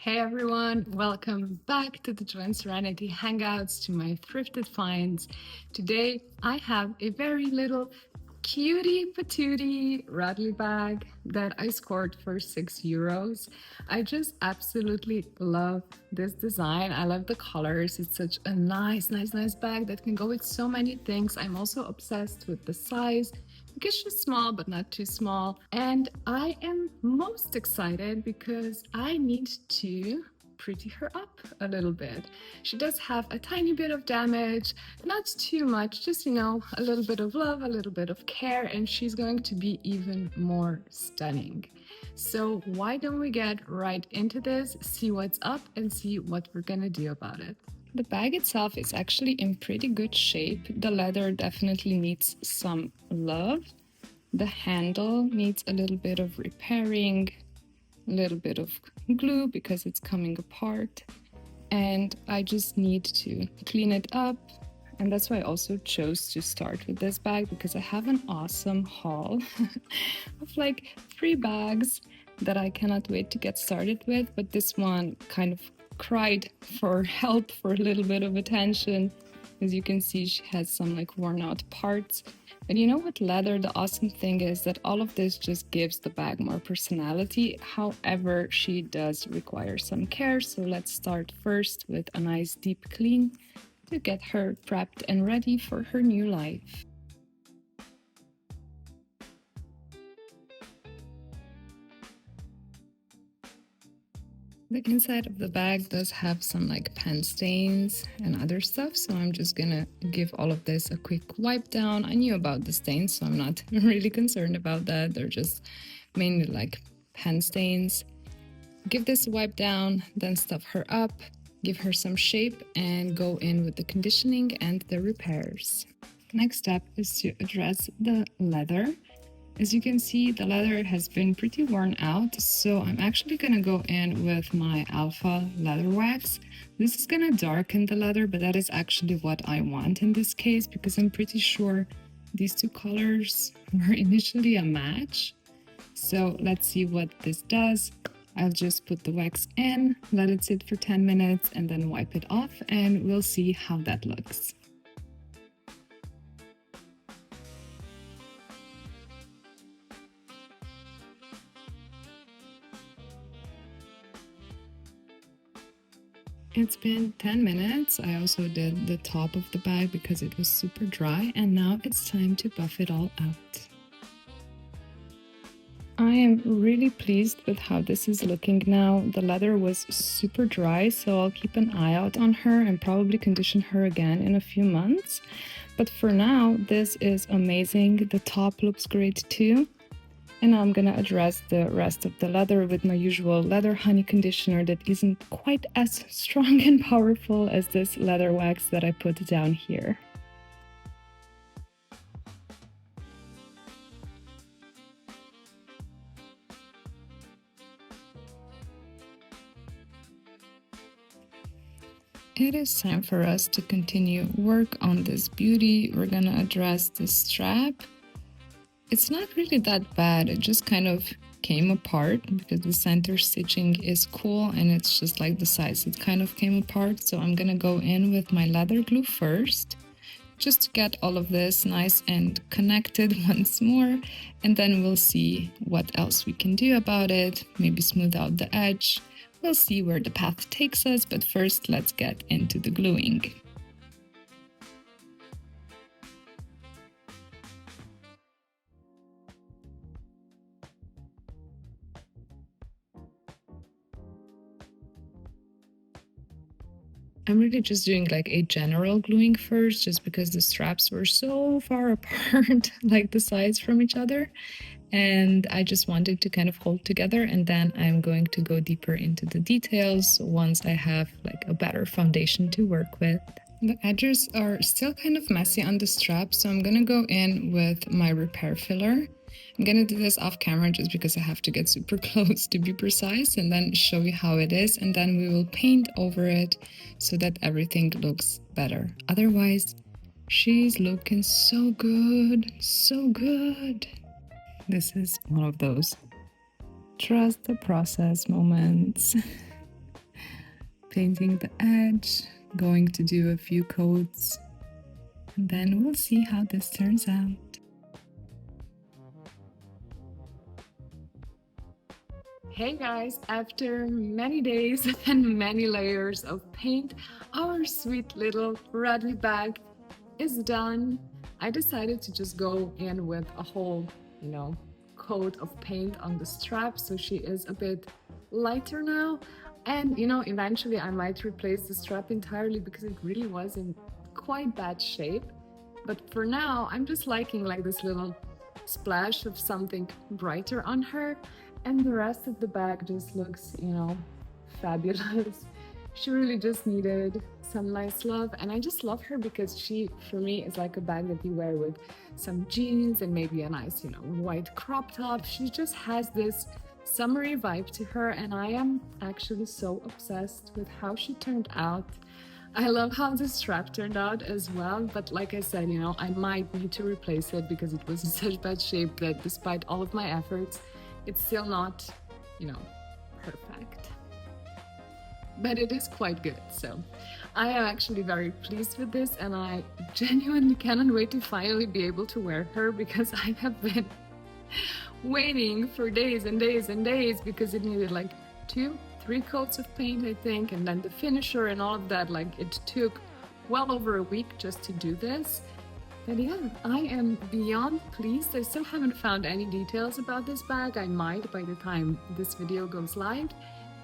Hey everyone, welcome back to the Joy Serenity Hangouts, to my Thrifted Finds. Today I have a very little cutie patootie Radley bag that I scored for €6. I just absolutely love this design. I love the colors. It's such a nice bag that can go with so many things. I'm also obsessed with the size because she's small but not too small. And I am most excited because I need to pretty her up a little bit. She does have a tiny bit of damage, not too much, just a little bit of love, a little bit of care, and she's going to be even more stunning. So why don't we get right into this, see what's up, and see what we're gonna do about it. The bag itself is actually in pretty good shape. The leather definitely needs some love. The handle needs a little bit of repairing, a little bit of glue because it's coming apart, and I just need to clean it up. And that's why I also chose to start with this bag, because I have an awesome haul of like 3 bags that I cannot wait to get started with. But this one kind of cried for help, for a little bit of attention. As you can see, she has some like worn out parts. And you know, with leather, the awesome thing is that all of this just gives the bag more personality. However, she does require some care. So let's start first with a nice deep clean to get her prepped and ready for her new life. The inside of the bag does have some like pen stains and other stuff, so I'm just gonna give all of this a quick wipe down. I knew about the stains, so I'm not really concerned about that. They're just mainly like pen stains. Give this a wipe down, then stuff her up, give her some shape, and go in with the conditioning and the repairs. Next step is to address the leather. As you can see, the leather has been pretty worn out, so I'm actually going to go in with my Alfa leather wax. This is going to darken the leather, but that is actually what I want in this case, because I'm pretty sure these 2 colors were initially a match. So let's see what this does. I'll just put the wax in, let it sit for 10 minutes, and then wipe it off, and we'll see how that looks. It's been 10 minutes. I also did the top of the bag because it was super dry, and now it's time to buff it all out. I am really pleased with how this is looking now. The leather was super dry, so I'll keep an eye out on her and probably condition her again in a few months. But for now, this is amazing. The top looks great too. And now I'm gonna address the rest of the leather with my usual leather honey conditioner that isn't quite as strong and powerful as this leather wax that I put down here. It is time for us to continue work on this beauty. We're gonna address the strap. It's not really that bad, it just kind of came apart because the center stitching is cool, and it's just like the sides, it kind of came apart. So I'm gonna go in with my leather glue first, just to get all of this nice and connected once more, and then we'll see what else we can do about it, maybe smooth out the edge. We'll see where the path takes us, but first let's get into the gluing. I'm really just doing like a general gluing first, just because the straps were so far apart, like the sides from each other. And I just wanted to kind of hold together, and then I'm going to go deeper into the details once I have like a better foundation to work with. The edges are still kind of messy on the strap, so I'm gonna go in with my repair filler. I'm gonna do this off camera just because I have to get super close to be precise, and then show you how it is, and then we will paint over it so that everything looks better. Otherwise, she's looking so good, so good. This is one of those trust the process moments. painting the edge, going to do a few coats, and then we'll see how this turns out. Hey guys, after many days and many layers of paint, our sweet little Radley bag is done. I decided to just go in with a whole, coat of paint on the strap, so she is a bit lighter now. And eventually I might replace the strap entirely because it really was in quite bad shape. But for now, I'm just liking like this little splash of something brighter on her, and the rest of the bag just looks, fabulous. She really just needed some nice love, and I just love her because she, for me, is like a bag that you wear with some jeans and maybe a nice, white crop top. She just has this summery vibe to her, and I am actually so obsessed with how she turned out. I love how the strap turned out as well, but like I said, I might need to replace it because it was in such bad shape that despite all of my efforts, it's still not, perfect. But it is quite good, so I am actually very pleased with this, and I genuinely cannot wait to finally be able to wear her because I have been waiting for days and days and days because it needed like 2-3 coats of paint, I think, and then the finisher and all of that. Like, it took well over a week just to do this. But yeah, I am beyond pleased. I still haven't found any details about this bag. I might by the time this video goes live.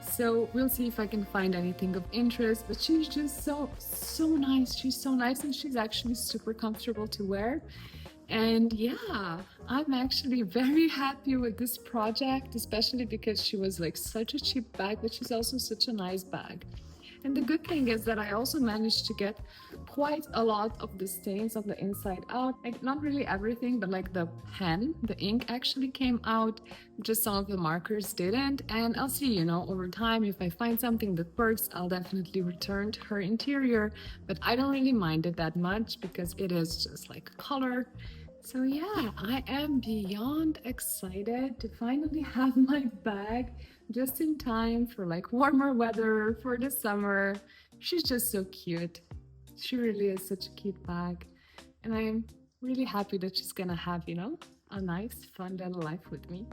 So we'll see if I can find anything of interest, but she's just so nice. She's so nice, and she's actually super comfortable to wear. And yeah, I'm actually very happy with this project, especially because she was like such a cheap bag, but she's also such a nice bag. And the good thing is that I also managed to get quite a lot of the stains on the inside out. Like, not really everything, but like the pen, the ink actually came out, just some of the markers didn't. And I'll see, over time, if I find something that works, I'll definitely return to her interior. But I don't really mind it that much because it is just like color. So yeah, I am beyond excited to finally have my bag just in time for like warmer weather for the summer. She's just so cute. She really is such a cute bag. And I'm really happy that she's gonna have, a nice, fun little life with me.